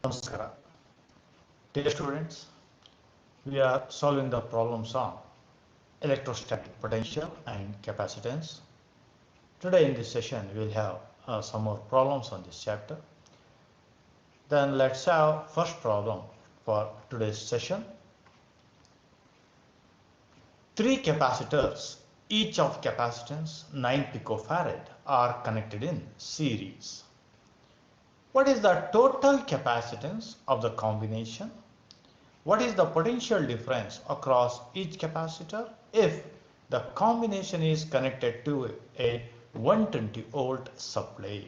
Namaskara. Dear students, we are solving the problems on electrostatic potential and capacitance. Today in this session, we will have some more problems on this chapter. Then let's have first problem for today's session. Three capacitors, each of capacitance 9 picofarad, are connected in series. What is the total capacitance of the combination? What is the potential difference across each capacitor if the combination is connected to a 120 volt supply?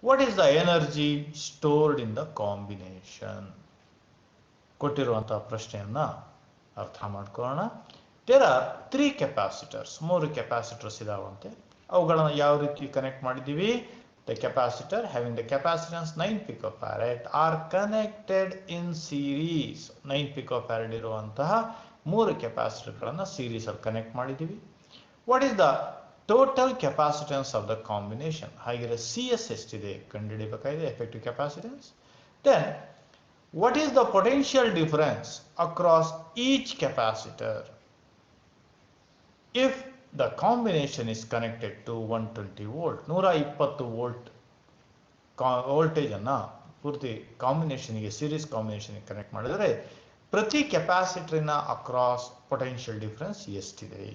What is the energy stored in the combination? ಕೊಟ್ಟಿರುವಂತಹ ಪ್ರಶ್ನೆಯನ್ನ ಅರ್ಥ ಮಾಡ್ಕೊಳ್ಳೋಣ. There are three capacitors, ಮೂರು capacitors ಇದಾವಂತೆ. ಅವುಗಳನ್ನು ಯಾವ ರೀತಿ connect ಮಾಡಿದ್ದೀವಿ? The capacitor having the capacitance 9 picofarad are connected in series. 9 picofarad ಇರುವಂತಹ ಮೂರು ಕೆಪಾಸಿಟರ್ಗಳನ್ನು ಸೀರೀಸ್ ಅಲ್ಲಿ ಕನೆಕ್ಟ್ ಮಾಡಿದ್ದೀವಿ. What is the total capacitance of the combination? ಹಾಗಿದ್ರೆ CS ಎಷ್ಟಿದೆ ಕಂಡುಹಿಡಿಯಬೇಕಾಗಿದೆ, effective capacitance. Then what is the potential difference across each capacitor if the combination is connected to 120 volt? 120 volt voltage ಅನ್ನ ಪೂರ್ತಿ ಕಾಂಬಿನೇಷನ್ಗೆ series ಕಾಂಬಿನೇಷನ್ಗೆ connect ಮಾಡಿದರೆ ಪ್ರತಿ ಕೆಪಾಸಿಟರ್ನ across potential difference ಎಷ್ಟಿದೆ?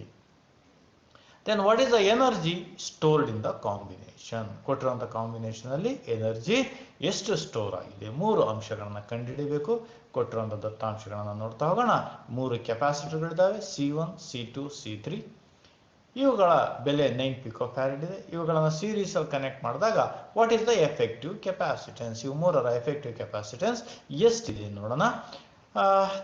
Then what is the energy stored in the combination? ಕೊಟ್ಟಿರುವಂತಹ combination ಅಲ್ಲಿ energy ಎಷ್ಟು store ಆಗಿದೆ? ಮೂರು ಅಂಶಗಳನ್ನ ಕಂಡುಹಿಡಿಯಬೇಕು. ಕೊಟ್ಟಿರುವಂತಹ ದತ್ತಾಂಶಗಳನ್ನ ನೋಡ್ತಾ ಹೋಗೋಣ. ಮೂರು ಕೆಪಾಸಿಟರ್ಗಳಿದ್ದಾವೆ, C1, C2, C3. ಇವುಗಳ ಬೆಲೆ 9 picofarad ಇದೆ. ಇವುಗಳನ್ನು ಸೀರೀಸ್ ಅಲ್ಲಿ ಕನೆಕ್ಟ್ ಮಾಡಿದಾಗ what is the effective capacitance? ಇವು ಮೂರರ ಎಫೆಕ್ಟಿವ್ ಕೆಪಾಸಿಟೆನ್ಸ್ ಎಷ್ಟಿದೆ ನೋಡೋಣ.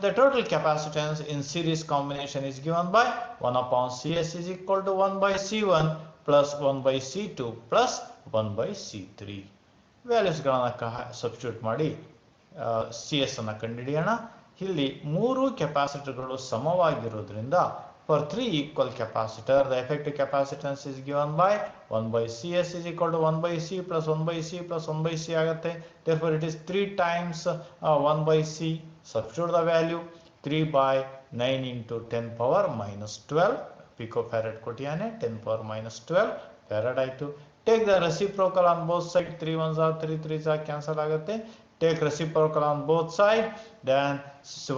The total capacitance in series combination is given by 1 upon CS is equal to 1 by C1 plus 1 by C2 plus 1 by C3. ವ್ಯಾಲ್ಯೂಸ್ಗಳನ್ನು substitute ಮಾಡಿ CS ಅನ್ನು ಕಂಡುಹಿಡಿಯೋಣ. ಇಲ್ಲಿ ಮೂರು ಕೆಪಾಸಿಟರ್ಗಳು ಸಮವಾಗಿರೋದ್ರಿಂದ for 3 equal capacitor, the effective capacitance is given by 1 by CS is equal to 1 by C plus 1 by C plus 1 by C ಆಗುತ್ತೆ. Therefore, it is 3 times 1 by C. Substitute the value 3 by 9 into 10 power minus 12 picofarad ಕೊಟ್ಟಿಯಾನೆ. 10 power minus 12 farad ಆಯಿತು. Take the reciprocal on both sides. 3 1s are 3 3s are cancel ಆಗುತ್ತೆ. Take reciprocal on both sides. Then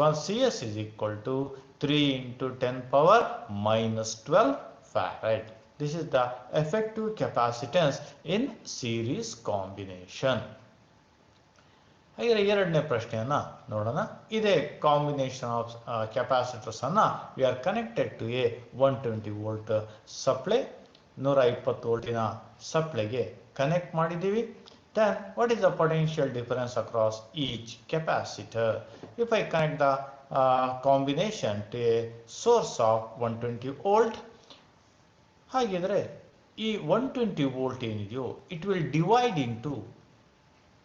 1 CS is equal to 3 into 10 power minus 12 farad. This is the effective capacitance in series combination. ಹಾಗೆ ಎರಡನೇ ಪ್ರಶ್ನೆಯನ್ನ ನೋಡೋಣ. ಇದೇ combination of capacitors ಅನ್ನ we are connected to a 120 volt supply, 120 ವೋಲ್ಟಿನ ಸಪ್ಲೈಗೆ connect ಮಾಡಿದ್ದೀವಿ. Then what is the potential difference across each capacitor? If I connect the combination to a source of 120 volt, ಹಾಗಿದ್ರೆ ಈ 120 ವೋಲ್ಟ್ ಏನಿದೆಯೋ it will divide into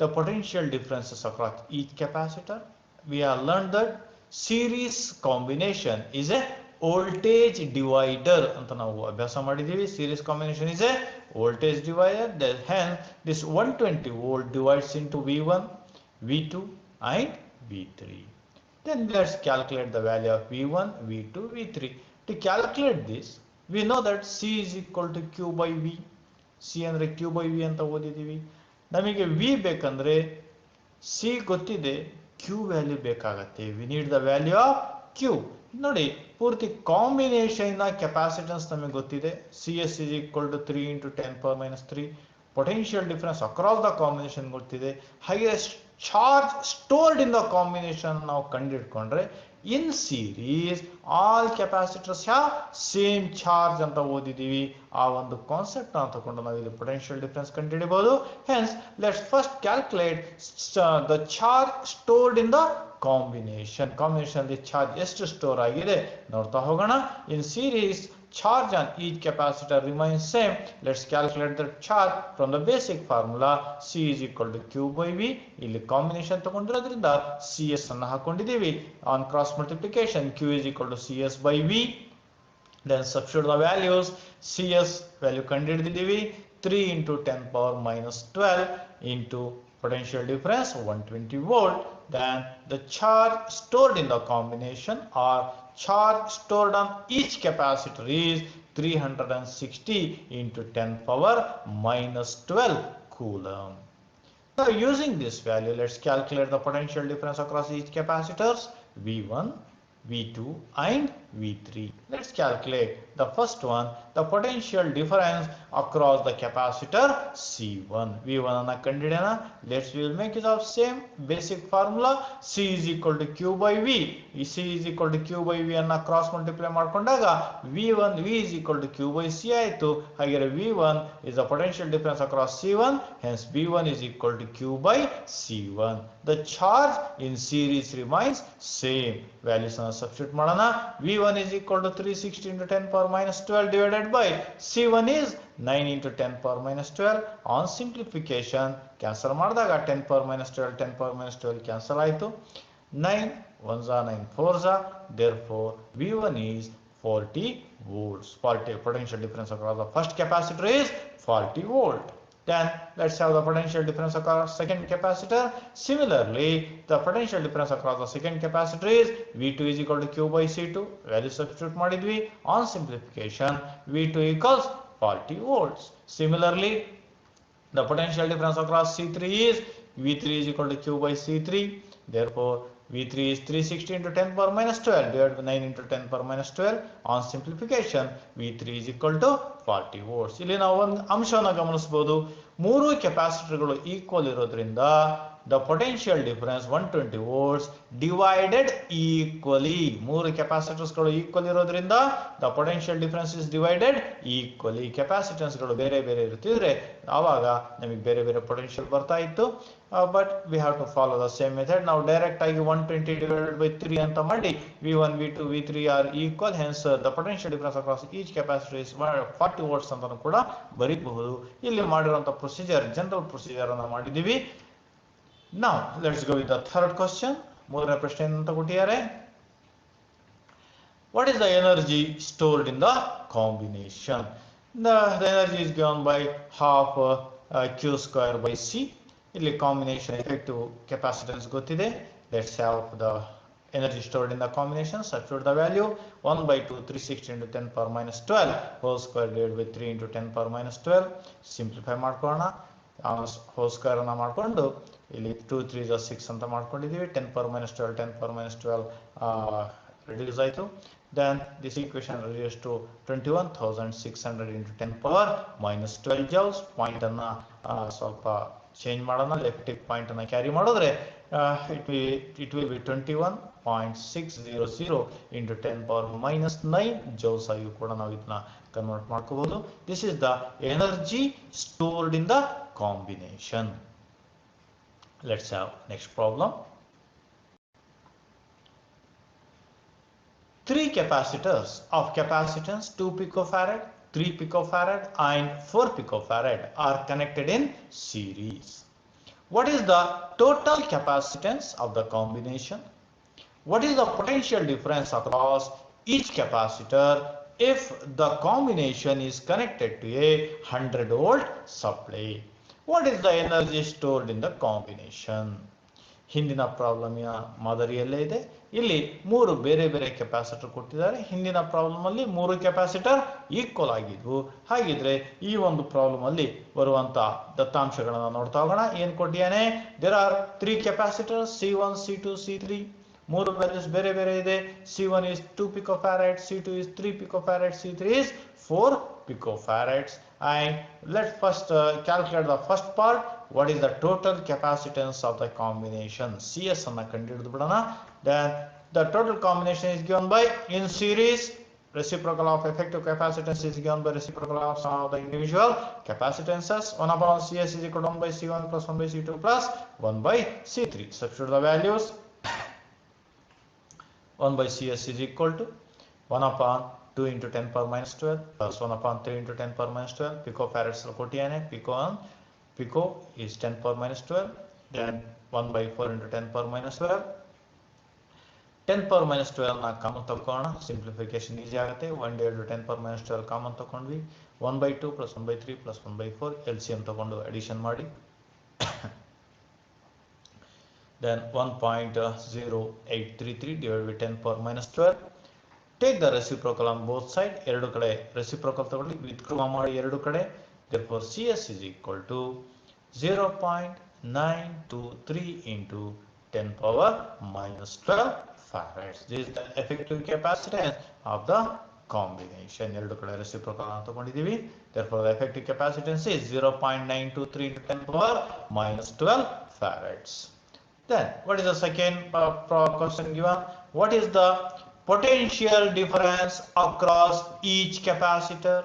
the potential differences across each capacitor. We have learned that series combination is a voltage divider ಅಂತ ನಾವು ಅಭ್ಯಾಸ ಮಾಡಿದ್ದೀವಿ. Series combination is a voltage divider. Hence this 120 volt divides into V1, V2 and V3. Then let's calculate the value of V1, V2, V3. To calculate this, we know that C is equal to Q by V. C ಅಂದ್ರೆ Q by V ಅಂತ ಓದಿದ್ದೀವಿ. ನಮಗೆ V ಬೇಕಂದ್ರೆ C ಗೊತ್ತಿದೆ, Q value ಬೇಕಾಗತ್ತೆ. We need the value of Q. ನೋಡಿ, ಪೂರ್ತಿ combination capacitance ನಮಗೆ ಗೊತ್ತಿದೆ. CS is equal to 3 into 10 power minus 3. Potential difference across the combination ಗೊತ್ತಿದೆ. ಹಾಗೆ charge stored in the combination ನಾವು ಕಂಡುಹಿಡ್ಕೊಂಡ್ರೆ in series all capacitors have same charge ಅಂತ ಓದಿದ್ದೀವಿ. ಆ ಒಂದು ಕಾನ್ಸೆಪ್ಟ್ ಅನ್ನು ತಗೊಂಡು ನಾವು ಇಲ್ಲಿ ಪೊಟೆನ್ಷಿಯಲ್ ಡಿಫರೆನ್ಸ್ ಕಂಡುಹಿಡಿಯಬಹುದು. Hence let's first calculate the charge stored in the combination. Combination ಅಲ್ಲಿ ಚಾರ್ಜ್ ಎಷ್ಟು ಸ್ಟೋರ್ ಆಗಿದೆ ನೋಡ್ತಾ ಹೋಗೋಣ. In series charge on each capacitor remains same. Let's calculate the charge from the basic formula. C is equal to Q by V. ಇಲ್ಲಿ combination ತಗೊಂಡಿರೋದ್ರಿಂದ CS ಅನ್ನು ಹಾಕೊಂಡಿದ್ದೀವಿ. On cross multiplication Q is equal to CS by V. Then substitute the values. CS value ಕಂಡುಹಿಡಿದಿದ್ದೀವಿ. 3 into 10 power minus 12 into potential difference 120 volt, then the charge stored in the combination or charge stored on each capacitor is 360 into 10 power minus 12 coulomb. Now using this value, let's calculate the potential difference across each capacitors V1, V2 and V3. Let's calculate the first one, the potential difference across the capacitor C1. V1 ಅನ್ನ ಕಂಡಿಡಿಯೋಣ. Let's we will make use of same basic formula. C is equal to Q by V. ಈ C is equal to Q by V ಅನ್ನ cross multiply ಮಾಡ್ಕೊಂಡಾಗ V is equal to Q by C ಆಯಿತು. ಹಾಗೆ V1 is the potential difference across C1. Hence V1 is equal to Q by C1. The charge in series remains same. Values ಅನ್ನು substitute ಮಾಡೋಣ. V1 is equal to 360 into 10 power minus 12 divided by C1 is 9 into 10 power minus 12. On simplification, cancel ಮಾಡಿದಾಗ 10 power minus 12, 10 power minus 12 cancel ಆಯಿತು. 9 1s are 9 4s are. Therefore, V1 is 40 volts. Potential difference across the first capacitor is 40 volt. Then let's have the potential difference across second capacitor. Similarly, the potential difference across the second capacitor is V2 is equal to Q by C2. Value substitute ಮಾಡಿದ್ವಿ. On simplification, V2 equals 40 volts. Similarly, the potential difference across C3 is V3 is equal to Q by C3. Therefore, V3 is 360 into 10 power minus 12 divided by 9 into 10 power minus 12. On simplification, V3 is equal to 40 volts. ಇಲ್ಲಿ ನಾವು ಒಂದು ಅಂಶವನ್ನು ಗಮನಿಸಬಹುದು. ಮೂರು ಕೆಪಾಸಿಟರ್ಗಳು equal ಇರೋದ್ರಿಂದ the potential difference 120 volts divided equally. ಮೂರು ಕೆಪಾಸಿಟರ್ಸ್ಗಳು equal ಇರೋದ್ರಿಂದ the potential difference is divided equally. ಕೆಪಾಸಿಟನ್ಸ್ಗಳು ಬೇರೆ ಬೇರೆ ಇರ್ತಿದ್ರೆ ಆವಾಗ ನಮಗೆ ಬೇರೆ ಬೇರೆ ಪೊಟೆನ್ಷಿಯಲ್ ಬರ್ತಾ ಇತ್ತು. But we have to follow the same method. ನಾವು ಡೈರೆಕ್ಟ್ ಆಗಿ 120 divided by 3 ಅಂತ ಮಾಡಿ V1, V2, V3 are equal. Hence the potential difference across each capacitor is 40 volts ಅಂತ ಕೂಡ ಬರೀಬಹುದು. ಇಲ್ಲಿ ಮಾಡಿರುವಂತ ಪ್ರೊಸೀಜರ್ ಜನರಲ್ ಪ್ರೊಸೀಜರ್ ಅನ್ನು ಮಾಡಿದೀವಿ. Now let's go with the third question. ಮೂರನೇ ಪ್ರಶ್ನೆ ಅಂತ ಕೊಟ್ಟಿದ್ದಾರೆ. What is the energy stored in the combination? The energy is given by half Q square by C. ಇಲ್ಲಿ combination effective capacitance ಗೊತ್ತಿದೆ. Let's have the energy stored in the combination. Substitute the value 1 by 2 360 into 10 power minus 12 whole square divided by 3 into 10 power minus 12. Simplify ಮಾಡ್ಕೊಳ್ಳೋಣ. whole square ಅನ್ನು ಮಾಡಿಕೊಂಡು ಇಲ್ಲಿ 2 3 is 6 ಅಂತ ಮಾಡ್ಕೊಂಡಿದ್ದೀವಿ. 10 power minus 12 10 power minus 12 reduce ಆಯಿತು. Then this equation reduces to 21,600 into 10 power minus 12 joules. Point ಅನ್ನ ಸ್ವಲ್ಪ change ಮಾಡೋಣ. ಲೆಫ್ಟಿಗೆ ಪಾಯಿಂಟ್ ಅನ್ನ ಕ್ಯಾರಿ ಮಾಡಿದ್ರೆ it will be 21.600 into 10 power minus 9 joules ಆಗಿ ಕೂಡ ನಾವು ಇದನ್ನ ಕನ್ವರ್ಟ್ ಮಾಡ್ಕೋಬಹುದು. This is the energy stored in the combination. Let's have next problem. 3 capacitors of capacitance 2 picofarad, 3 picofarad and 4 picofarad are connected in series. What is the total capacitance of the combination? What is the potential difference across each capacitor if the combination is connected to a 100 volt supply? What is the energy stored in the combination? ಹಿಂದಿನ ಪ್ರಾಬ್ಲಮಿನ ಮಾದರಿಯಲ್ಲೇ ಇದೆ. ಇಲ್ಲಿ ಮೂರು ಬೇರೆ ಬೇರೆ capacitor ಕೊಟ್ಟಿದ್ದಾರೆ. ಹಿಂದಿನ problem ಅಲ್ಲಿ ಮೂರು ಕೆಪಾಸಿಟರ್ ಈಕ್ವಲ್ ಆಗಿದ್ವು. ಹಾಗಿದ್ರೆ ಈ ಒಂದು ಪ್ರಾಬ್ಲಮ್ ಅಲ್ಲಿ ಬರುವಂತ ದತ್ತಾಂಶಗಳನ್ನ ನೋಡ್ತಾ ಹೋಗೋಣ. ಏನ್ ಕೊಟ್ಟಿಯಾನೆ? There are 3 capacitors C1, C2, C3. ಮೂರು ವ್ಯಾಲ್ಯೂಸ್ ಬೇರೆ ಬೇರೆ ಇದೆ. C1 is 2 picofarad, C2 is 3 picofarad, C3 is 4 picofarads. And let's first calculate the first part. What is the total capacitance of the combination? CS ಅನ್ನು ಕಂಡುಹಿಡಿದು ಬಿಡೋಣ. Then the total combination is given by in series. Reciprocal of effective capacitance is given by reciprocal of some of the individual capacitances. 1 upon CS is equal to 1 by C1 plus 1 by C2 plus 1 by C3. Substitute the values. 1 by CS is equal to 1 upon 2 into 10 power minus 12 plus 1 upon 3 into 10 power minus 12. Picofarads ಕೊಟ್ಟಿಯಾನೆ. Pico is 10 power minus 12. Then 1 by 4 into 10 power minus 12. 10 power minus 12 ನ common ತಗೋಣ. Simplification easy ಆಗುತ್ತೆ. 1 divided by 10 power minus 12 common ತಗೊಂಡ್ವಿ. 1 by 2 plus 1 by 3 plus 1 by 4 LCM ತಗೊಂಡು addition ಮಾಡಿ then 1.0833 divided by 10 power minus 12. Take the reciprocal on both sides. ಎರಡು ಕಡೆ reciprocal ತಗೊಳ್ಳಿ, ವ್ಯುತ್ಕ್ರಮ ಮಾಡಿ ಎರಡು ಕಡೆ. Therefore CS is equal to 0.923 into 10 power minus 12 farads. This is the effective capacitance of the combination. ಎರಡು ಕಡೆ reciprocal ಅಂತ ತಗೊಂಡಿದ್ದೀವಿ. Therefore the effective capacitance is 0.923 into 10 power minus 12 farads. Then what is the second question given? What is the potential difference across each capacitor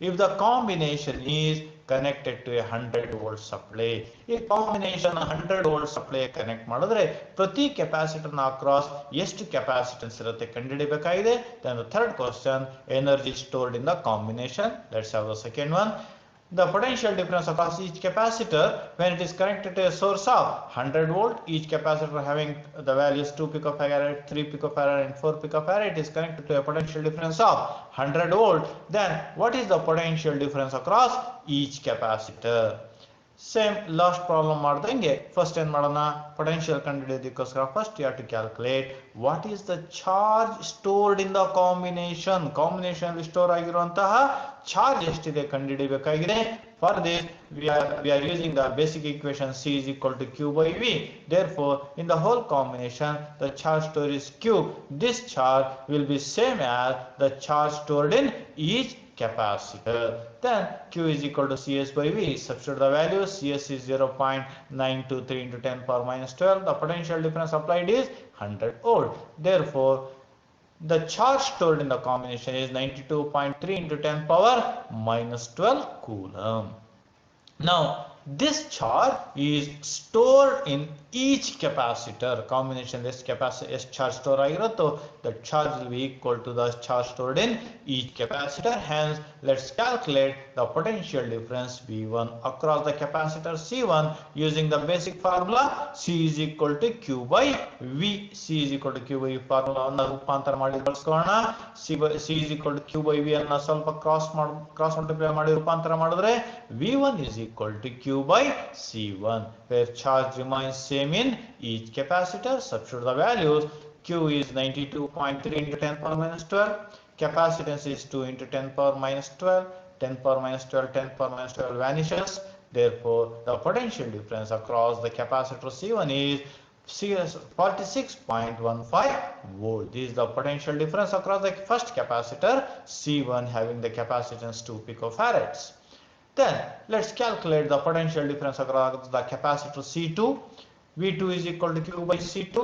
if the combination is connected to a 100 volt supply? ಈ combination 100 volt supply connect ಮಾಡಿದ್ರೆ ಪ್ರತಿ capacitor ನ across ಎಷ್ಟು capacitance ಇರುತ್ತೆ ಕಂಡುಹಿಡಿಯಬೇಕಾಗಿದೆ. Then the third question, energy stored in the combination. Let's have the second one. The potential difference across each capacitor when it is connected to a source of 100 volt, each capacitor having the values 2 picofarad, 3 picofarad and 4 picofarad, it is connected to a potential difference of 100 volt. Then what is the potential difference across each capacitor? Same last problem ಮಾಡ್ದಂಗೆ first ಏನು ಮಾಡೋಣ, potential ಕಂಡುಹಿಡಿಯೋದಕ್ಕೋಸ್ಕರ first you have to calculate what is the charge stored in the combination. combination ಅಲ್ಲಿ store ಆಗಿರುವಂತಹ charge ಎಷ್ಟಿದೆ ಕಂಡುಹಿಡಿಯಬೇಕಾಗಿದೆ. For this we are using the basic equation C is equal to Q by V. Therefore in the whole combination the charge stored is Q. This charge will be same as the charge stored in each capacitor. Then Q is equal to CS by V. Substitute the value. CS is 0.923 into 10 power minus 12. The potential difference applied is 100 volt. Therefore the charge stored in the combination is 92.3 into 10 power minus 12 coulomb. Now this charge is stored in each capacitor. combination this capacitor charge store ಆಗಿರುತ್ತೋ the charge will be equal to the charge stored in each capacitor. Hence let's calculate the potential difference V1 across the capacitor C1 using the basic formula C is equal to Q by V. C is equal to Q by V formula ಅನ್ನು ರೂಪಾಂತರ ಮಾಡಿ ಬಳಸ್ಕೊಳ್ಳೋಣ. C is equal to Q by V ಅನ್ನು ಸ್ವಲ್ಪ cross multiply ಮಾಡಿ ರೂಪಾಂತರ ಮಾಡಿದ್ರೆ V1 is equal to Q by C1, where charge remains same in each capacitor. Substitute the values. Q is 92.3 into 10 power minus 12. Capacitance is 2 into 10 power minus 12. 10 power minus 12, 10 power minus 12 vanishes. Therefore the potential difference across the capacitor C1 is 46.15 volt. This is the potential difference across the first capacitor C1 having the capacitance 2 picofarads. Then let's calculate the potential difference across the capacitor C2. V2 is equal to Q by C2.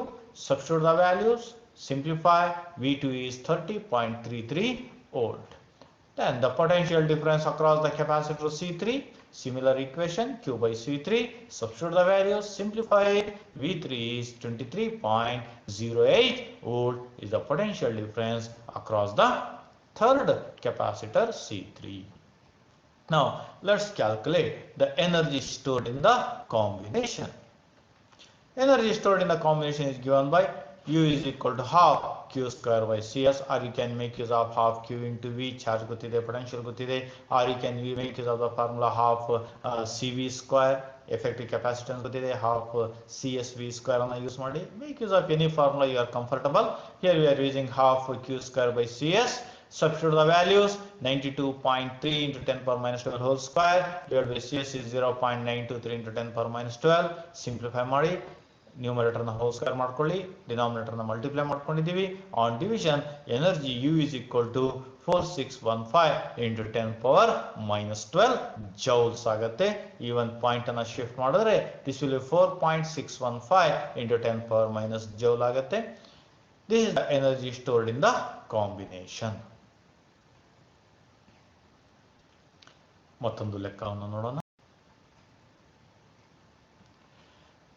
Substitute the values. Simplify. V2 is 30.33 volt. Then the potential difference across the capacitor C3. Similar equation, Q by C3. Substitute the values. Simplify it. V3 is 23.08 volt is the potential difference across the third capacitor C3. Now let's calculate the energy stored in the combination. Energy stored in the combination is given by U is equal to half Q square by CS, or you can make use of half Q into V. Charge ಗೊತ್ತಿದೆ, potential ಗೊತ್ತಿದೆ, or you can make use of the formula half CV square. effective capacitance ಗೊತ್ತಿದೆ, half CSV square ಅನ್ನು use ಮಾಡಿ make use of any formula you are comfortable. Here we are using half Q square by CS. Substitute the values. 92.3 into 10 power minus 12 whole square divided by CS is 0.923 into 10 power minus 12. Simplify ಮಾಡಿ numerator ನ whole square ಮಾಡ್ಕೊಳ್ಳಿ, denominator ನ multiply ಮಾಡ್ಕೊಂಡಿದ್ದೀವಿ. On division energy U is equal to 4615 into 10 power minus 12 joules ಆಗುತ್ತೆ. ಈ ಒಂದು point ಅನ್ನ shift ಮಾಡಿದ್ರೆ this will be 4.615 into 10 power minus joule ಆಗುತ್ತೆ. This is the energy stored in the combination. ಮತ್ತೊಂದು ಲೆಕ್ಕವನ್ನು ನೋಡೋಣ.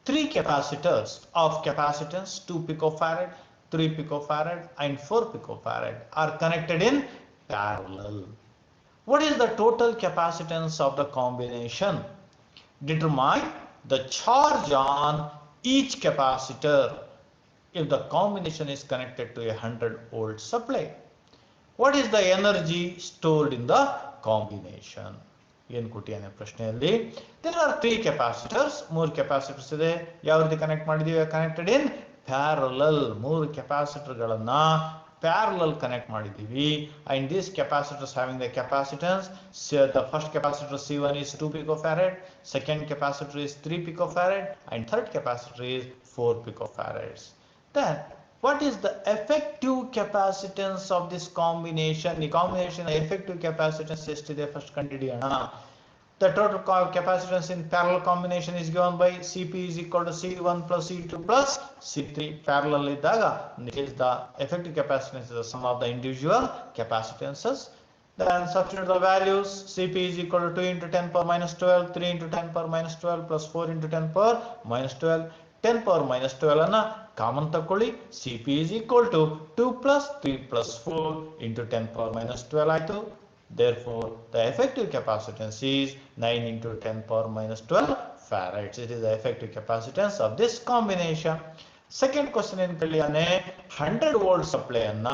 3 capacitors of capacitance 2 picofarad, 3 picofarad and 4 picofarad are connected in parallel. What is the total capacitance of the combination? Determine the charge on each capacitor if the combination is connected to a 100 volt supply. What is the energy stored in the combination? ಏನು ಕೊಟ್ಟಿಯಾನೆ ಪ್ರಶ್ನೆಯಲ್ಲಿ. There are 3 capacitors, 3 capacitors ಇದೆ. ಯಾವ ರೀತಿ connect ಮಾಡಿದೀವಿ? Connected in parallel. 3 ಕೆಪಾಸಿಟರ್ಗಳನ್ನ parallel connect ಮಾಡಿದೀವಿ. And these capacitors having the capacitance, the first capacitor C1 is 2 picofarad, second capacitor is 3 picofarad, and third capacitor is 4 picofarads. Then what is the effective capacitance of this combination? The combination effective capacitance ಎಷ್ಟಿದೆ first ಕಂಡುಹಿಡಿಯೋಣ. The total capacitance in parallel combination is given by Cp is equal to C1 plus C2 plus C3. Parallel iddaga is the effective capacitance is the sum of the individual capacitances. Then substitute the values. Cp is equal to 2 into 10 power minus 12, 3 into 10 power minus 12 plus 4 into 10 power minus 12. 10 power minus 12 ಅನ್ನ common ತಕೊಳ್ಳಿ. Cp is equal to 2 plus 3 plus 4 into 10 power minus 12 ಆಯ್ತು. Therefore, the effective capacitance is 9 into 10 power minus 12 farads. It is the effective capacitance of this combination. Second question ಏನು ಕೇಳಿಯಾನೆ, 100 volt supply ಅನ್ನ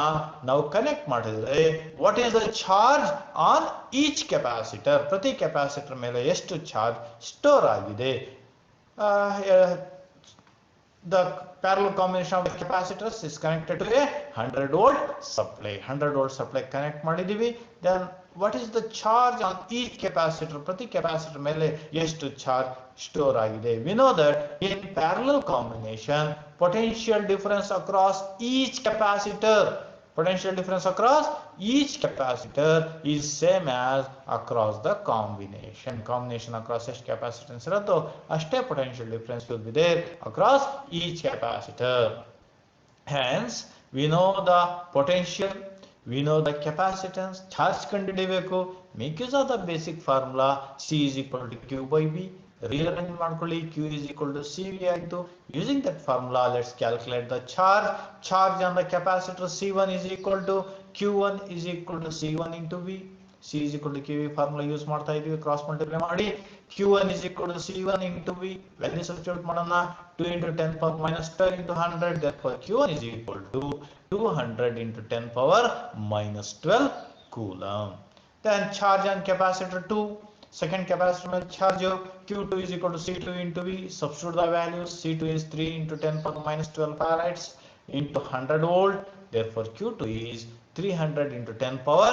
ನಾವು connect ಮಾಡಿದ್ರೆ what is the charge on each capacitor? ಪ್ರತಿ capacitor ಮೇಲೆ ಎಷ್ಟು charge store ಆಗಿದೆ? The parallel combination of the capacitors is connected to a 100 volt supply. 100 volt supply connect ಮಾಡಿದೀವಿ. Then what is the charge on each capacitor? ಪ್ರತಿ capacitor ಮೇಲೆ ಎಷ್ಟು charge store ಆಗಿದೆ? We know that in parallel combination potential difference across each capacitor is same as across the combination. Combination across each capacitance ಇರುತ್ತೋ ಅಷ್ಟೇ potential difference will be there across each capacitor. Hence we know the potential, we know the capacitance. Charge ಕಂಡುಹಿಡಿಯಬೇಕು. Make use of the basic formula. C is equal to Q by V. Rearrange ಮಾಡ್ಕೊಳ್ಳಿ. Q is equal to CV ಆಯಿತು. Using that formula, let's calculate the charge. Charge on the capacitor C1 is equal to Q1 is equal to C1 into V. C is equal to QV formula use ಮಾಡ್ತಾ ಇದೀವಿ. Cross multiply ಮಾಡಿ Q1 is equal to C1 into V. Value substitute ಮಾಡೋಣ. 2 into 10 power minus 12 into 100. Therefore Q1 is equal to 200 into 10 power minus 12 coulomb. Then charge on capacitor 2. Second capacitor में charge Q2 is equal to C2 into V. Substitute the values. C2 is 3 into 10 power minus 12 farads into 100 volt. Therefore Q2 is 300 into 10 power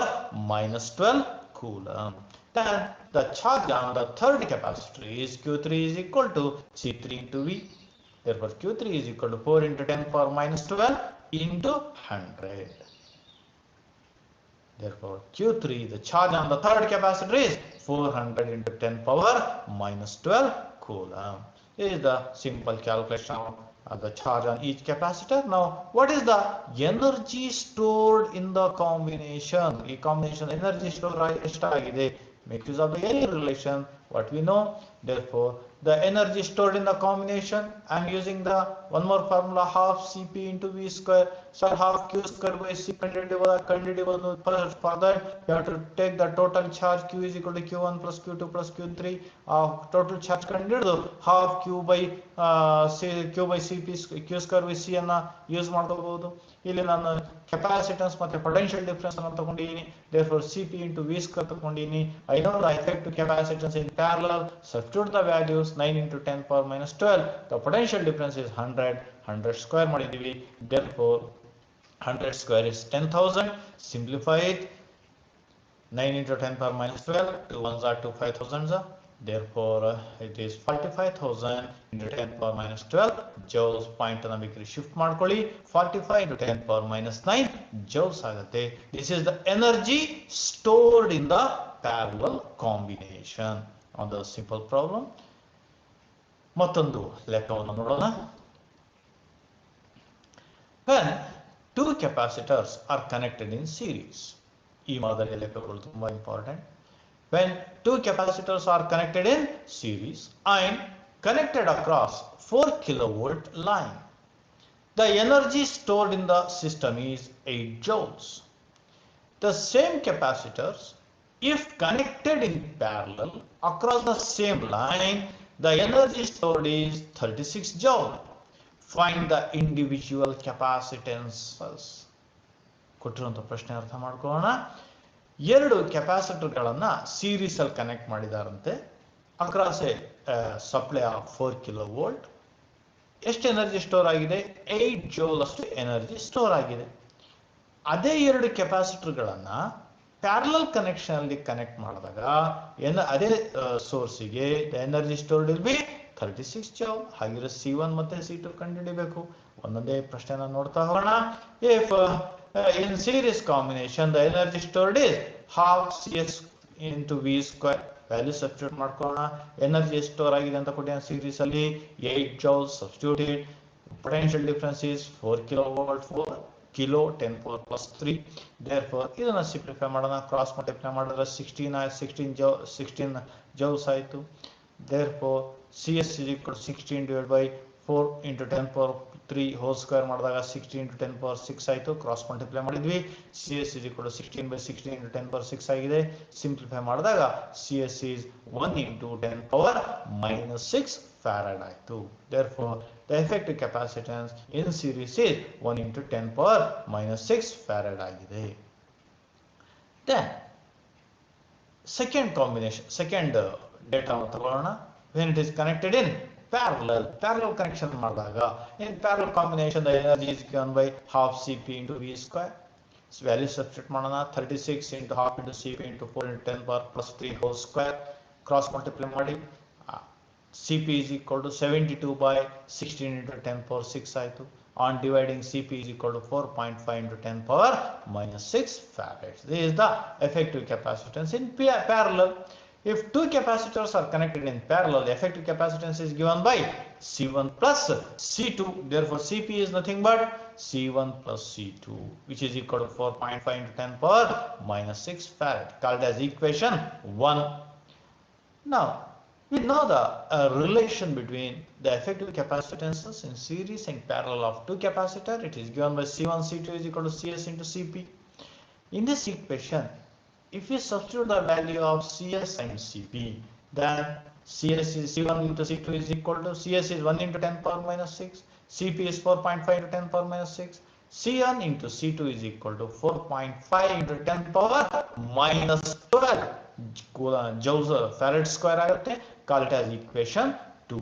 minus 12 coulomb. Then the charge on the third capacitor is Q3 is equal to C3 into V. Therefore Q3 is equal to 4 into 10 power minus 12 into 100. Therefore Q3, the charge on the third capacitor is 400 into 10 power minus 12 coulomb. This is the simple calculation of the charge on each capacitor. Now what is the energy stored in the combination? ಈ combination energy store ಎಷ್ಟಾಗಿದೆ? Make use of the area relation, what we know. Therefore the energy stored in the combination, I am using the one more formula, half Cp into V square. So half Q square by C ಕಂಡುಹಿಡಿಯಬಹುದು. For that you have to take the total charge. Q is equal to Q1 plus Q2 plus Q3. Total charge ಕಂಡುಹಿಡಿದು half Q by Cp Q square by C ಅನ್ನ use ಮಾಡ್ಕೋಬಹುದು. ಇಲ್ಲಿ ನಾನು capacitance ಮತ್ತೆ potential difference ಅನ್ನು ತಗೊಂಡಿದ್ದೀನಿ. Therefore Cp into V square ತಗೊಂಡಿದ್ದೀನಿ. I know the effective capacitance in parallel. Substitute the values. 9 into 10 power minus 12. The potential difference is 100. 100 square ಮಾಡಿದ್ದೀವಿ. Therefore 100 square is 10,000. Simplify it. 9 into 10 power minus 12. 2 ones are 2 5,000s. Therefore it is 45,000 into 10 power minus 12 joules. Point ಅನ್ನು ಬೇಕಾದ್ರೆ shift ಮಾಡ್ಕೊಳ್ಳಿ. 45 into 10 power minus 9 joules ಆಗುತ್ತೆ. This is the energy stored in the parallel combination on the simple problem. ಮತ್ತೊಂದು ಲೆಕ್ಕವನ್ನು ನೋಡೋಣ. When two capacitors are connected in series, ಈ ಮಾದರಿಯ ಲೆಕ್ಕಗಳು ತುಂಬಾ important. When two capacitors are connected in series and connected across 4 kilovolt line, the energy stored in the system is 8 joules. The same capacitors, if connected in parallel across the same line, the energy stored is 36 joule. Find the individual capacitances. ಕೊಟ್ಟಿರುವಂತ ಪ್ರಶ್ನೆ ಅರ್ಥ ಮಾಡ್ಕೊಳ್ಳೋಣ. ಎರಡು ಕೆಪಾಸಿಟರ್ಗಳನ್ನು series ಅಲ್ಲಿ connect ಮಾಡಿದಾರಂತೆ across a supply of 4 kilo volt. ಎಷ್ಟು energy store ಆಗಿದೆ? 8 ಜೌಲ್ ಅಷ್ಟು ಎನರ್ಜಿ ಸ್ಟೋರ್ ಆಗಿದೆ. ಅದೇ ಎರಡು ಕೆಪಾಸಿಟರ್ಗಳನ್ನು ಪ್ಯಾರಲಲ್ ಕನೆಕ್ಷನ್ ಅಲ್ಲಿ ಕನೆಕ್ಟ್ ಮಾಡಿದಾಗ ಅದೇ ಸೋರ್ಸಿಗೆ energy stored will be 36 joule. ಹಾಗಿರೋ C1 ಮತ್ತೆ C2 ಕಂಡುಹಿಡಿಬೇಕು. ಒಂದೊಂದೇ ಪ್ರಶ್ನೆನ ನೋಡ್ತಾ ಹೋಗೋಣ. If in series combination the energy stored is half CS into V square. Value substitute ಮಾಡ್ಕೊಳ್ಳೋಣ. ಎನರ್ಜಿ ಸ್ಟೋರ್ ಆಗಿದೆ ಅಂತ ಕೊಟ್ಟಿನ ಸೀರೀಸ್ ಅಲ್ಲಿ 8 joule. Substituted. Potential difference is 4 kilo volt 4 kilo 10 power plus 3. therefore ಇದನ್ನ ಸಿಂಪ್ಲಿಫೈ ಮಾಡೋಣ. ಕ್ರಾಸ್ ಮಲ್ಟಿಪ್ಲೈ ಮಾಡಿದ್ರೆ 16 joules ಆಯಿತು. therefore CS is equal to 16 divided by 4 into 10 power 3 whole square ಮಾಡಿದಾಗ 16 into 10 power 6 ಆಯಿತು. Cross multiply ಮಾಡಿದ್ವಿ. CS is equal to 16 by 16 into 10 power 6 ಆಗಿದೆ. Simplify ಮಾಡಿದಾಗ CS is 1 into 10 power minus 6 farad ಆಯಿತು. therefore the effective capacitance in series is 1 into 10 power minus 6 farad ಆಗಿದೆ. then second combination, second data ತಗೊಳ್ಳೋಣ. when it is connected in parallel connection ಮಾಡಿದಾಗ in parallel combination the energy is given by half Cp into V square. so value substitute ಮಾಡೋಣ. 36 into half into Cp into 4 into 10 power plus 3 whole square. cross multiply ಮಾಡಿ Cp is equal to 72 by 16 into 10 power 6 ಆಯಿತು. on dividing Cp is equal to 4.5 into 10 power minus 6 farads. This is the effective capacitance in parallel. If two capacitors are connected in parallel, the effective capacitance is given by C1 plus C2. Therefore, Cp is nothing but C1 plus C2, which is equal to 4.5 into 10 power minus 6 farad, called as equation 1. Now, we know the relation between the effective capacitances in series and parallel of two capacitors. It is given by C1 C2 is equal to CS into Cp. In this equation, if we substitute the value of CS and Cp, then CS is C1 into C2 is equal to CS is 1 into 10 power minus 6, Cp is 4.5 into 10 power minus 6, C1 into C2 is equal to 4.5 into 10 power minus 12 joules farad square ಆಗುತ್ತೆ. Call it as equation 2.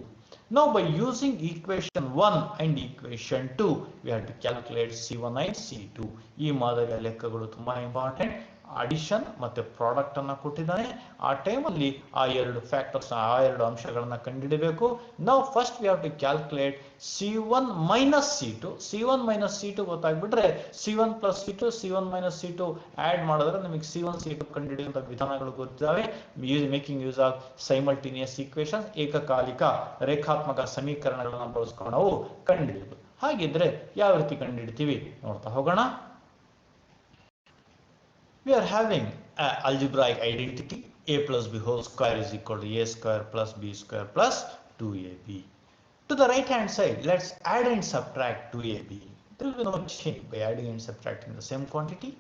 Now by using equation 1 and equation 2, we have to calculate C1 and C2. ಈ ಮಾದರಿಯ ಲೆಕ್ಕಗಳು ತುಂಬಾ important. Addition ಮತ್ತೆ product ಅನ್ನ ಕೊಟ್ಟಿದ್ದಾನೆ. ಆ ಟೈಮಲ್ಲಿ ಆ ಎರಡು ಫ್ಯಾಕ್ಟರ್ಸ್ ಆ ಎರಡು ಅಂಶಗಳನ್ನ ಕಂಡುಹಿಡಬೇಕು. ನಾವು first we have to calculate C1 minus C2. C1 minus C2 ಗೊತ್ತಾಗ್ಬಿಟ್ರೆ C1 plus C2 C1 minus C2 add ಮಾಡಿದ್ರೆ ನಮಗೆ C1 C2 ಕಂಡುಹಿಡಿಯುವಂತ ವಿಧಾನಗಳು ಗೊತ್ತಿದ್ದಾವೆ. Making use of simultaneous equation, ಏಕಕಾಲಿಕ ರೇಖಾತ್ಮಕ ಸಮೀಕರಣಗಳನ್ನ ಬಳಸ್ಕೊಂಡು ನಾವು ಕಂಡುಹಿಡಿಯಬಹುದು. ಹಾಗಿದ್ರೆ ಯಾವ ರೀತಿ ಕಂಡುಹಿಡ್ತೀವಿ ನೋಡ್ತಾ ಹೋಗೋಣ. We are having an algebraic identity a plus b whole square is equal to a square plus b square plus 2ab. To the right hand side, let's add and subtract 2ab. There will be no change by adding and subtracting the same quantity.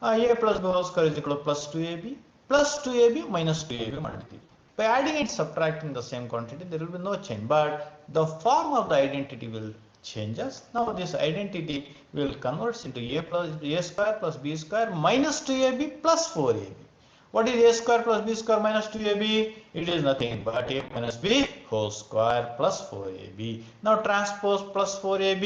A plus b whole square is equal to plus 2ab minus 2ab multiplied. By adding and subtracting the same quantity, there will be no change, but the form of the identity will changes. Now this identity will convert into a square plus b square minus 2ab plus 4ab. What is a square plus b square minus 2ab? It is nothing but a minus b whole square plus 4ab. Now transpose plus 4ab,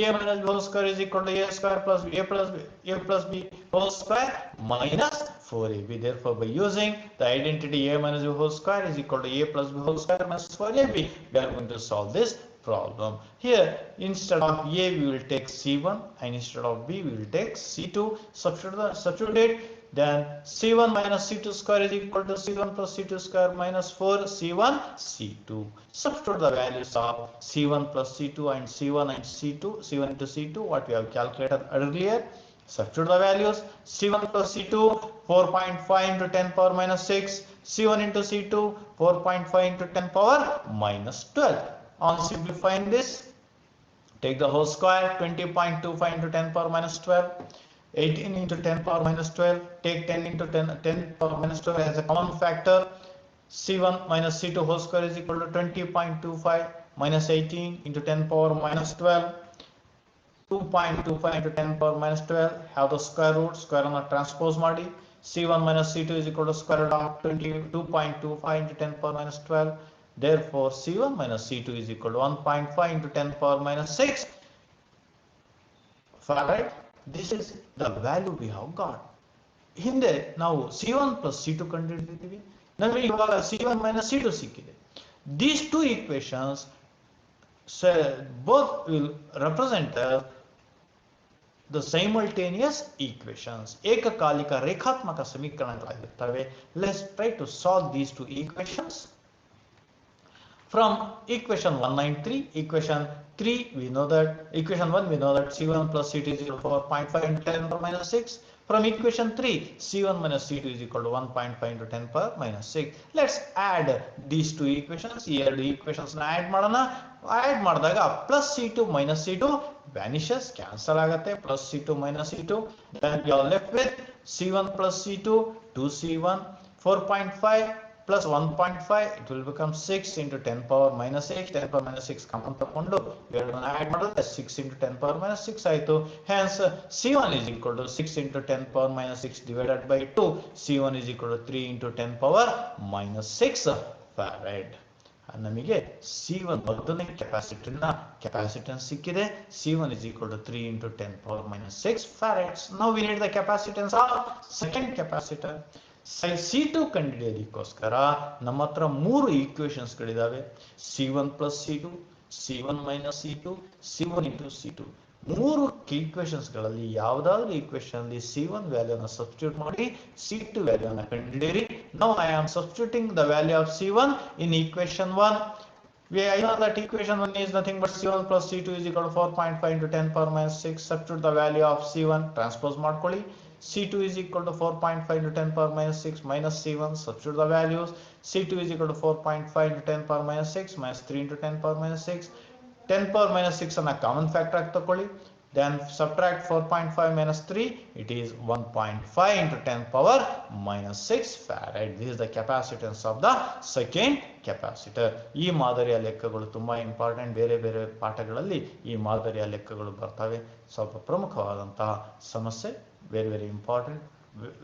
a minus b whole square is equal to a square plus a plus b whole square minus 4ab. Therefore, by using the identity a minus b whole square is equal to a plus b whole square minus 4ab, we are going to solve this problem. Here, instead of a we will take C1 and instead of b we will take C2. Substitute it. Then C1 minus C2 square is equal to C1 plus C2 square minus 4 C1 C2. Substitute the values of C1 plus C2 and C1 and C2, C1 into C2 what we have calculated earlier. Substitute the values. C1 plus C2 4.5 into 10 power minus 6, C1 into C2 4.5 into 10 power minus 12. On simplifying this, take the whole square, 20.25 into 10 power minus 12, 18 into 10 power minus 12, take 10 into 10 power minus 12 as a common factor. C1 minus C2 whole square is equal to 20.25 minus 18 into 10 power minus 12, 2.25 into 10 power minus 12, have the square root, square on transpose ಮಾಡಿ, C1 minus C2 is equal to square root of 22.25 into 10 power minus 12. Therefore, C1 minus C2 is equal to 1.5 into 10 power minus 6 farad. This is the value we have got. ಹಿಂದೆ ನಾವು C1 plus C2 ಕಂಡುಹಿಡಿದಿದ್ದೀವಿ, ನಮಗೆ ಇವಾಗ C1 minus C2 ಸಿಕ್ಕಿದೆ. These two equations both will represent the simultaneous equations. ಏಕಕಾಲಿಕ ರೇಖಾತ್ಮಕ ಸಮೀಕರಣಗಳಾಗಿರ್ತವೆ. Let's try to solve these two equations. From equation 193, equation 3 we know that, equation 1 we know that C1 plus C2 is equal to 4.5 into 10 power minus 6. From equation 3, C1 minus C2 is equal to 1.5 into 10 power minus 6. Let's add these two equations. ಈ ಎರಡು equations ನ add ಮಾಡೋಣ. add ಮಾಡಿದಾಗ plus C2 minus C2 vanishes, cancel ಆಗುತ್ತೆ. plus C2 minus C2, then we are left with C1 plus C2, 2C1, 4.5 plus 1.5, it will become 6 into 10 power minus 6. 10 power minus 6 common ತಗೊಂಡು ಎರಡನ್ನ add ಮಾಡಿದ್ರೆ 6 into 10 power minus 6 ಆಯಿತು. Hence C1 is equal to 6 into 10 power minus 6 divided by 2. C1 is equal to 3 into 10 power minus 6 farad. ನಮಗೆ C1 ಮೊದಲನೇ ಕೆಪಾಸಿಟರ್ನ capacitance ಸಿಕ್ಕಿದೆ. C1 is equal to 3 into 10 power minus 6 farads. Now we need the capacitance of second capacitor. C2 ಕಂಡುಹಿಡಿಯೋದಕ್ಕೋಸ್ಕರ ನಮ್ಮ ಹತ್ರ ಮೂರು equations ಗಳಿದಾವೆ. C1 plus C2, C1 minus C2, C1 into C2. ಮೂರು equations ಗಳಲ್ಲಿ ಯಾವುದಾದ್ರೂ ಈಕ್ವೇಶನ್ ಅಲ್ಲಿ C1 ವ್ಯಾಲ್ಯೂನ ಸಬ್ಸ್ಟಿಟ್ಯೂಟ್ ಮಾಡಿ C2 ವ್ಯಾಲ್ಯೂನ ಕಂಡುಹಿಡಿಯಿರಿ. Now I am substituting the value of C1 in equation 1. I know that equation 1 is nothing but C1 plus C2 is equal to 4.5 into 10 power minus 6. Substitute the value of C1, transpose ಮಾಡ್ಕೊಳ್ಳಿ. C2 is equal to 4.5 into 10 power minus 6 minus C1, substitute the values. C2 is equal to 4.5 into 10 power minus 6 minus 3 into 10 power minus 6. 10 power minus 6 ಅನ್ನ common factor ಆಗಿ ತಕೊಳ್ಳಿ. Then subtract 4.5 minus 3, it is 1.5 into 10 power minus 6 farad. This is the capacitance of the second capacitor. ಈ ಮಾದರಿಯ ಲೆಕ್ಕಗಳು ತುಂಬಾ important. ಬೇರೆ ಬೇರೆ ಪಾಠಗಳಲ್ಲಿ ಈ ಮಾದರಿಯ ಲೆಕ್ಕಗಳು ಬರ್ತವೆ. ಸ್ವಲ್ಪ ಪ್ರಮುಖವಾದಂತಹ ಸಮಸ್ಯೆ, very very important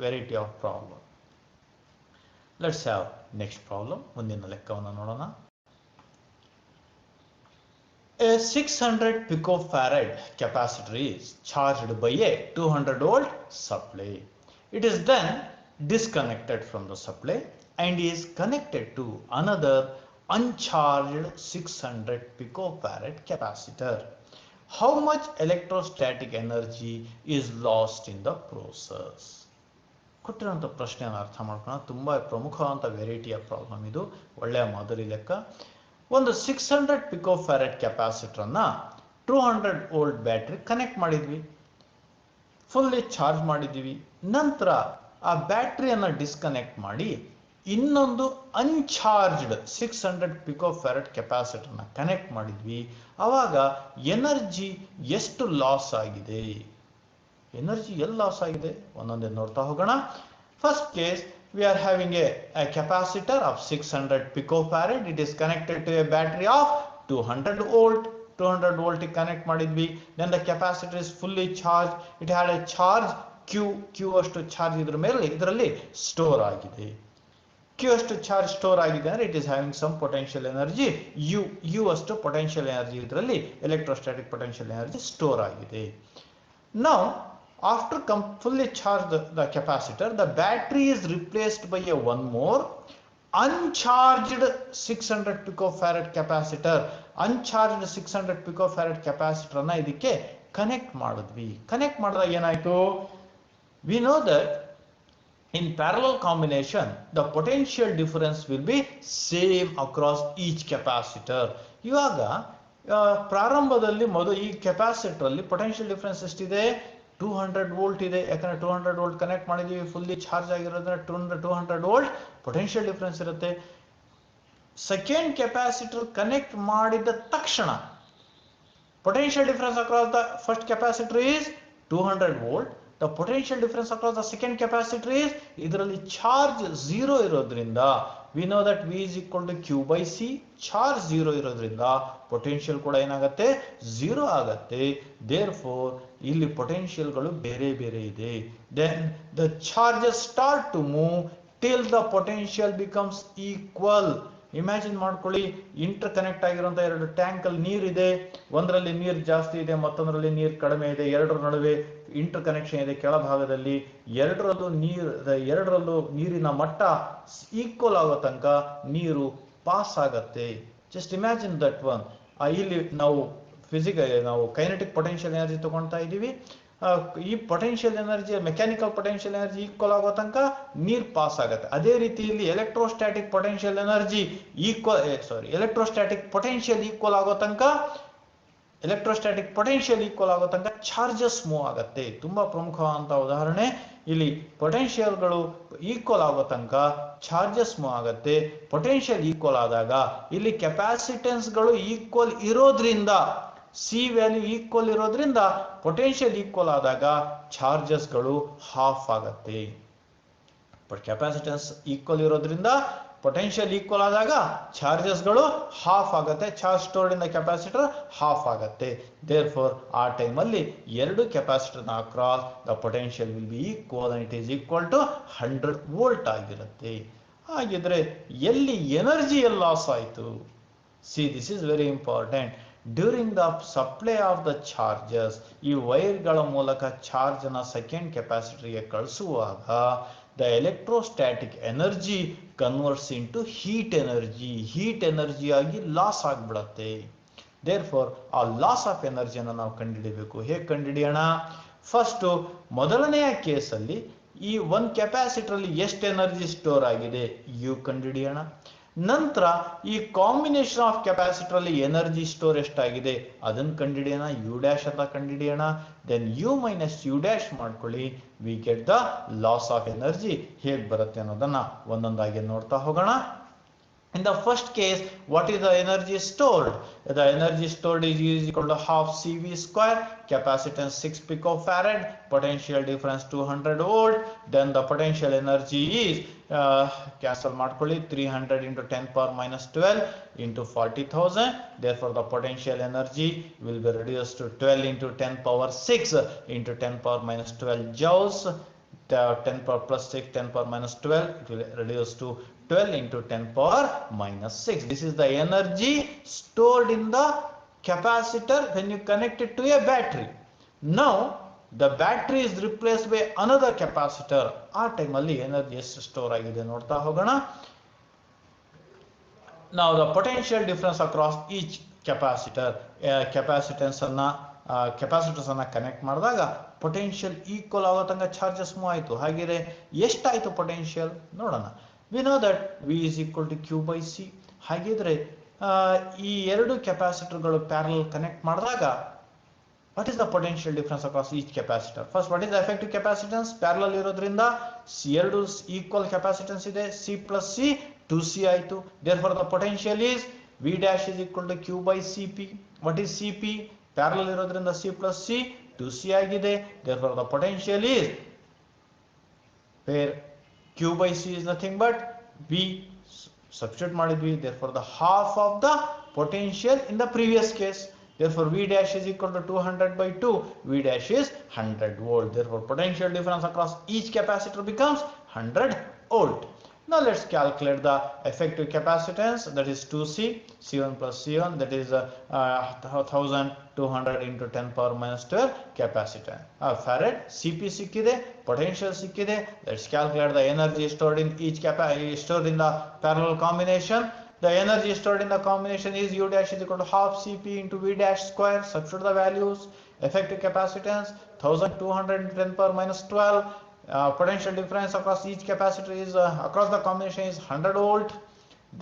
variety of problem. Let's have next problem. ಮುಂದಿನ ಲೆಕ್ಕವನ್ನು ನೋಡೋಣ. A 600 picofarad capacitor is charged by a 200 volt supply. It is then disconnected from the supply and is connected to another uncharged 600 picofarad capacitor. How much electrostatic energy is lost in the process? ಕೊಟ್ಟಿರುವಂಥ ಪ್ರಶ್ನೆಯನ್ನು ಅರ್ಥ ಮಾಡ್ಕೊಳ್ಳೋಣ. ತುಂಬಾ ಪ್ರಮುಖವಾದಂಥ ವೆರೈಟಿಯ problem ಇದು. ಒಳ್ಳೆಯ ಮಾದರಿ ಲೆಕ್ಕ. ಒಂದು 600 ಪಿಕೋಫ್ಯಾರಡ್ ಕೆಪಾಸಿಟರ್ ಅನ್ನ 200 ವೋಲ್ಟ್ ಬ್ಯಾಟರಿ ಕನೆಕ್ಟ್ ಮಾಡಿದ್ವಿ, ಫುಲ್ಲಿ ಚಾರ್ಜ್ ಮಾಡಿದ್ವಿ. ನಂತರ ಆ ಬ್ಯಾಟರಿಯನ್ನು ಡಿಸ್ಕನೆಕ್ಟ್ ಮಾಡಿ ಇನ್ನೊಂದು ಅನ್ಚಾರ್ಜ್ಡ್ 600 ಪಿಕೋಫ್ಯಾರಡ್ ಕೆಪಾಸಿಟರ್ನ ಕನೆಕ್ಟ್ ಮಾಡಿದ್ವಿ. ಆವಾಗ ಎನರ್ಜಿ ಎಷ್ಟು ಲಾಸ್ ಆಗಿದೆ, ಎನರ್ಜಿ ಎಲ್ಲಿ ಲಾಸ್ ಆಗಿದೆ ಒಂದೊಂದೇ ನೋಡ್ತಾ ಹೋಗೋಣ. First case, we are having a capacitor of 600 picofarad. It is connected to a battery of 200 volt. 200 volt connect ಮಾಡಿದ್ವಿ. Then the capacitor is fully charged. It had a charge Q ಅಷ್ಟು charge ಇದರ ಮೇಲೆ ಇದರಲ್ಲಿ store ಆಗಿದೆ. Q ಅಷ್ಟು charge store ಆಗಿದೆ ಅಂದ್ರೆ it is having some potential energy. U ಅಷ್ಟು potential energy ಇದರಲ್ಲಿ electrostatic potential energy ಸ್ಟೋರ್ ಆಗಿದೆ. Now after fully charged the capacitor, the battery is replaced by a one more uncharged 600 picofarad capacitor. Uncharged 600 picofarad capacitor ಅನ್ನ ಇದಕ್ಕೆ connect ಮಾಡಿದ್ವಿ. Connect ಮಾಡಿದಾಗ ಏನಾಯ್ತು, we know that in parallel combination the potential difference will be same across each capacitor. ಇವಾಗ ಪ್ರಾರಂಭದಲ್ಲಿ ಮೊದಲು ಈ capacitor ಅಲ್ಲಿ ಪೊಟೆನ್ಷಿಯಲ್ ಡಿಫರೆನ್ಸ್ ಎಷ್ಟಿದೆ, 200 ವೋಲ್ಟ್ ಇದೆ. ಯಾಕಂದ್ರೆ 200 ವೋಲ್ಟ್ ಕನೆಕ್ಟ್ ಮಾಡಿದೀವಿ, ಫುಲ್ಲಿ ಚಾರ್ಜ್ ಆಗಿರೋದ್ರೆ 200 ವೋಲ್ಟ್ ಪೊಟೆನ್ಷಿಯಲ್ ಡಿಫರೆನ್ಸ್ ಇರುತ್ತೆ. ಸೆಕೆಂಡ್ ಕೆಪಾಸಿಟರ್ ಕನೆಕ್ಟ್ ಮಾಡಿದ ತಕ್ಷಣ potential difference across the first capacitor is 200 volt. The potential difference across the second capacitor is ಇದರಲ್ಲಿ ಚಾರ್ಜ್ 0 ಇರೋದ್ರಿಂದ V know that V is equal to Q by C, charge 0 ಇರೋದ್ರಿಂದ potential ಕೂಡ ಏನಾಗುತ್ತೆ 0 ಆಗತ್ತೆ. There four ಇಲ್ಲಿ ಪೊಟೆನ್ಷಿಯಲ್ಗಳು ಬೇರೆ ಬೇರೆ ಇದೆ. Then the charges start to move till the potential becomes equal. Imagine ಮಾಡ್ಕೊಳ್ಳಿ, ಇಂಟರ್ ಕನೆಕ್ಟ್ ಆಗಿರುವಂತ ಎರಡು ಟ್ಯಾಂಕ್ ಅಲ್ಲಿ ನೀರಿದೆ, ಒಂದರಲ್ಲಿ ನೀರು ಜಾಸ್ತಿ ಇದೆ, ಮತ್ತೊಂದರಲ್ಲಿ ನೀರು ಕಡಿಮೆ ಇದೆ, ಎರಡರ ನಡುವೆ ಇಂಟರ್ ಕನೆಕ್ಷನ್ ಇದೆ ಕೆಳಭಾಗದಲ್ಲಿ. ಎರಡರಲ್ಲೂ ನೀರಿನ ಮಟ್ಟ ಈಕ್ವಲ್ ಆಗೋ ತನಕ ನೀರು ಪಾಸ್ ಆಗತ್ತೆ. Just imagine that one. ಇಲ್ಲಿ ನಾವು ಕೈನೆಟಿಕ್ ಪೊಟೆನ್ಷಿಯಲ್ ಎನರ್ಜಿ ತಗೊಳ್ತಾ ಇದೀವಿ. ಈ potential energy mechanical potential energy equal ಆಗೋ ತನಕ ನೀರ್ ಪಾಸ್ ಆಗುತ್ತೆ. ಅದೇ ರೀತಿ ಇಲ್ಲಿ electrostatic potential energy electrostatic potential equal ಆಗೋ ತನಕ ಚಾರ್ಜಸ್ ಮೂವ್ ಆಗುತ್ತೆ. ತುಂಬಾ ಪ್ರಮುಖವಾದಂತಹ ಉದಾಹರಣೆ ಇಲ್ಲಿ. ಪೊಟೆನ್ಷಿಯಲ್ಗಳು ಈಕ್ವಲ್ ಆಗೋ ತನಕ ಚಾರ್ಜಸ್ ಮೂವ್ ಆಗುತ್ತೆ. ಪೊಟೆನ್ಷಿಯಲ್ ಈಕ್ವಲ್ ಆದಾಗ ಇಲ್ಲಿ ಕೆಪಾಸಿಟೆನ್ಸ್ಗಳು ಈಕ್ವಲ್ ಇರೋದ್ರಿಂದ, ಸಿ ವ್ಯಾಲ್ಯೂ ಈಕ್ವಲ್ ಇರೋದ್ರಿಂದ ಪೊಟೆನ್ಷಿಯಲ್ ಈಕ್ವಲ್ ಆದಾಗ ಚಾರ್ಜಸ್ಗಳು ಹಾಫ್ ಆಗತ್ತೆ. ಬಟ್ ಕೆಪಾಸಿಟೆನ್ಸ್ ಈಕ್ವಲ್ ಇರೋದ್ರಿಂದ ಪೊಟೆನ್ಷಿಯಲ್ ಈಕ್ವಲ್ ಆದಾಗ ಚಾರ್ಜಸ್ಗಳು ಹಾಫ್ ಆಗುತ್ತೆ. Charge stored in the capacitor half ಆಗುತ್ತೆ. ದೇರ್ ಫೋರ್ ಆ ಟೈಮಲ್ಲಿ ಎರಡು ಕೆಪಾಸಿಟರ್ ನ across the potential will be equal and it is equal to 100 volt ಆಗಿರುತ್ತೆ. ಹಾಗಿದ್ರೆ ಎಲ್ಲಿ ಎನರ್ಜಿ ಲಾಸ್ ಆಯಿತು? C, this is very important. During the supply of the charges, ಈ ವೈರ್ಗಳ ಮೂಲಕ ಚಾರ್ಜ್ ನ ಸೆಕೆಂಡ್ ಕೆಪಾಸಿಟರ್ಗೆ ಕಳಿಸುವಾಗ the electrostatic energy converts into heat energy ಆಗಿ loss ಆಗ್ಬಿಡತ್ತೆ. ದೇರ್ ಫೋರ್ ಆ ಲಾಸ್ ಆಫ್ ಎನರ್ಜಿಯನ್ನು ನಾವು ಕಂಡುಹಿಡಿಯಬೇಕು. ಹೇಗೆ ಕಂಡುಹಿಡಿಯೋಣ? ಫಸ್ಟ್ ಮೊದಲನೆಯ ಕೇಸಲ್ಲಿ ಈ ಒಂದು ಕೆಪಾಸಿಟರ್ ಅಲ್ಲಿ ಎಷ್ಟು ಎನರ್ಜಿ ಸ್ಟೋರ್ ಆಗಿದೆ ಯು ಕಂಡುಹಿಡಿಯೋಣ. ನಂತರ ಈ ಕಾಂಬಿನೇಷನ್ ಆಫ್ ಕೆಪಾಸಿಟರ್ ಅಲ್ಲಿ ಎನರ್ಜಿ ಸ್ಟೋರ್ ಎಷ್ಟಾಗಿದೆ ಅದನ್ನು ಕಂಡುಹಿಡಿಯೋಣ, ಯು ಡ್ಯಾಶ್ ಅಂತ ಕಂಡುಹಿಡಿಯೋಣ. Then U minus U dash ಮಾಡ್ಕೊಳ್ಳಿ, we get the loss of energy. ಹೇಗೆ ಬರುತ್ತೆ ಅನ್ನೋದನ್ನ ಒಂದೊಂದಾಗಿ ನೋಡ್ತಾ ಹೋಗೋಣ. In the first case, what is the energy stored? The energy stored is equal to half CV square, capacitance 6 picofarad, potential difference 200 volt. Then the potential energy is cancel ಮಾಡ್ಕೊಳ್ಳಿ, 300 into 10 power minus 12 into 40,000. Therefore, the potential energy will be reduced to 12 into 10 power 6 into 10 power minus 12 joules. 10 power plus 6, 10 power minus 12, it will reduce to 12 into 10 power minus 6. This is the energy stored in the capacitor when you connect it to a battery. Now, the battery is replaced by another capacitor. ಆ ಟೈಮಲ್ಲಿ energy ಎಷ್ಟು store ಆಗಿದೆ ನೋಡ್ತಾ ಹೋಗೋಣ. Now, the potential difference across each capacitor, ಕೆಪಾಸಿಟರ್ಸ್ ಅನ್ನ connect ಮಾಡಿದಾಗ potential equal ಆಗೋ ತನಕ ಚಾರ್ಜಸ್ ಮೂವ್ ಆಯಿತು. ಹಾಗಿದ್ರೆ ಎಷ್ಟಾಯಿತು ಪೊಟೆನ್ಷಿಯಲ್ ನೋಡೋಣ. V know that V is equal to Q by C. ಹಾಗಿದ್ರೆ ಈ ಎರಡು ಕೆಪಾಸಿಟರ್ಗಳು ಪ್ಯಾರಲಲ್ ಕನೆಕ್ಟ್ ಮಾಡಿದಾಗ what is the potential difference across each capacitor? First, what is the effective capacitance? Parallel ಇರೋದ್ರಿಂದ ಎರಡು ಈಕ್ವಲ್ ಕೆಪಾಸಿಟನ್ಸ್ ಇದೆ, C plus C 2C ಆಯಿತು. Therefore, the potential is V dash is equal to Q by CP. What is CP? Parallel ಇರೋದ್ರಿಂದ C plus C 2C ಆಗಿದೆ. Therefore, the potential is, where Q by C is nothing but V, substitute ಮಾಡಿದ್ವಿ. Therefore, the half of the potential in the previous case. Therefore, V dash is equal to 200 by 2. V dash is 100 volt. Therefore, potential difference across each capacitor becomes 100 volt. Now, let's calculate the effective capacitance, that is 2C, C1 plus C1, that is 1200 into 10 power minus 12 capacitor. Farad, CP ಸಿಕ್ಕಿದೆ, potential ಸಿಕ್ಕಿದೆ. Let's calculate the energy stored in each stored in the parallel combination. The energy stored in the combination is U dash is equal to half Cp into V dash square. Substitute the values. Effective capacitance 1200 into 10 power minus 12. Potential difference across each capacitor is across the combination is 100 volt.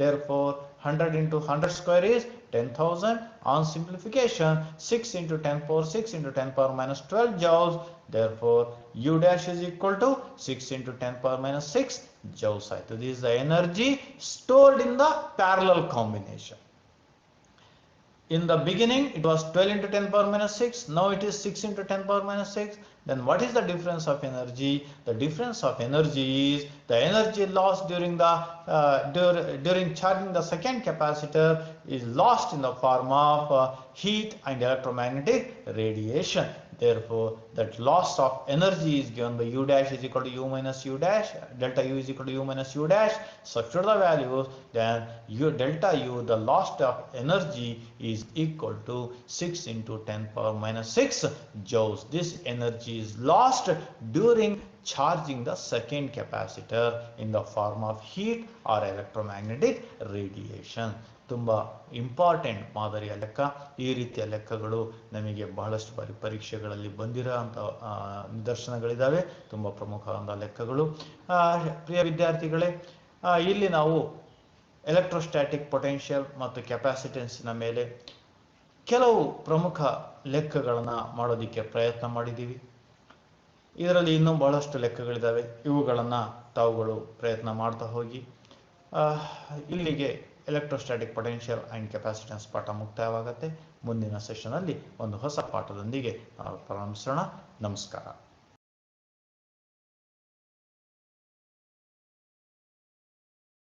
Therefore, 100 into 100 square is 10,000. On simplification, 6 into 10 power 6 into 10 power minus 12 joules. Therefore, U dash is equal to 6 into 10 power minus 6 joules. So this is the energy stored in the parallel combination. In the beginning it was 12 into 10 power minus 6, now it is 6 into 10 power minus 6. Then what is the difference of energy? The difference of energy is the energy lost during the during charging the second capacitor is lost in the form of heat and electromagnetic radiation. Therefore that loss of energy is given by U dash is equal to U minus U dash, delta U is equal to U minus U dash. Substitute the values, then U delta U, the loss of energy is equal to 6 into 10 power minus 6 joules. This energy is lost during charging the second capacitor in the form of heat or electromagnetic radiation. ತುಂಬ important ಮಾದರಿಯ ಲೆಕ್ಕ. ಈ ರೀತಿಯ ಲೆಕ್ಕಗಳು ನಮಗೆ ಬಹಳಷ್ಟು ಬಾರಿ ಪರೀಕ್ಷೆಗಳಲ್ಲಿ ಬಂದಿರೋ ಅಂಥ ನಿದರ್ಶನಗಳಿದ್ದಾವೆ, ತುಂಬ ಪ್ರಮುಖವಾದ ಲೆಕ್ಕಗಳು. ಪ್ರಿಯ ವಿದ್ಯಾರ್ಥಿಗಳೇ, ಇಲ್ಲಿ ನಾವು ಎಲೆಕ್ಟ್ರೋಸ್ಟ್ಯಾಟಿಕ್ ಪೊಟೆನ್ಷಿಯಲ್ ಮತ್ತು ಕೆಪಾಸಿಟೆನ್ಸಿನ ಮೇಲೆ ಕೆಲವು ಪ್ರಮುಖ ಲೆಕ್ಕಗಳನ್ನು ಮಾಡೋದಕ್ಕೆ ಪ್ರಯತ್ನ ಮಾಡಿದ್ದೀವಿ. ಇದರಲ್ಲಿ ಇನ್ನೂ ಬಹಳಷ್ಟು ಲೆಕ್ಕಗಳಿದ್ದಾವೆ, ಇವುಗಳನ್ನು ತಾವುಗಳು ಪ್ರಯತ್ನ ಮಾಡ್ತಾ ಹೋಗಿ. ಇಲ್ಲಿಗೆ ಎಲೆಕ್ಟ್ರೋಸ್ಟ್ಯಾಟಿಕ್ ಪೊಟೆನ್ಷಿಯಲ್ ಆ್ಯಂಡ್ ಕೆಪಾಸಿಟೆನ್ಸ್ ಪಾಠ ಮುಕ್ತಾಯವಾಗುತ್ತೆ. ಮುಂದಿನ ಸೆಷನಲ್ಲಿ ಒಂದು ಹೊಸ ಪಾಠದೊಂದಿಗೆ ನಾವು ಪ್ರಾರಂಭಿಸೋಣ. ನಮಸ್ಕಾರ.